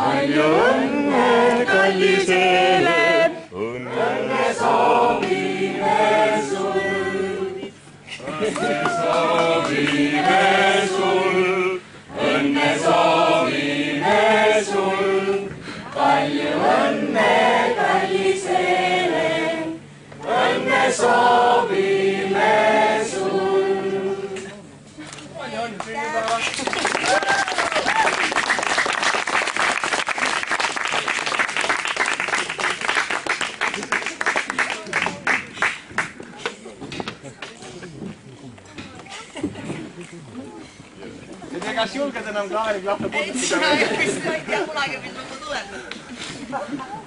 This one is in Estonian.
palju õnne, kallis Helem. Õnne soovime sul. Õnne soovime sul. Õnne soovime sul. Palju õnne, kallis Helem. Õnne soovime sul. Palju õnne sünnipäeva. Kas julged enam klaari klahve puudutada? Ei, ma ei tea kunagi, mis ma tuletan.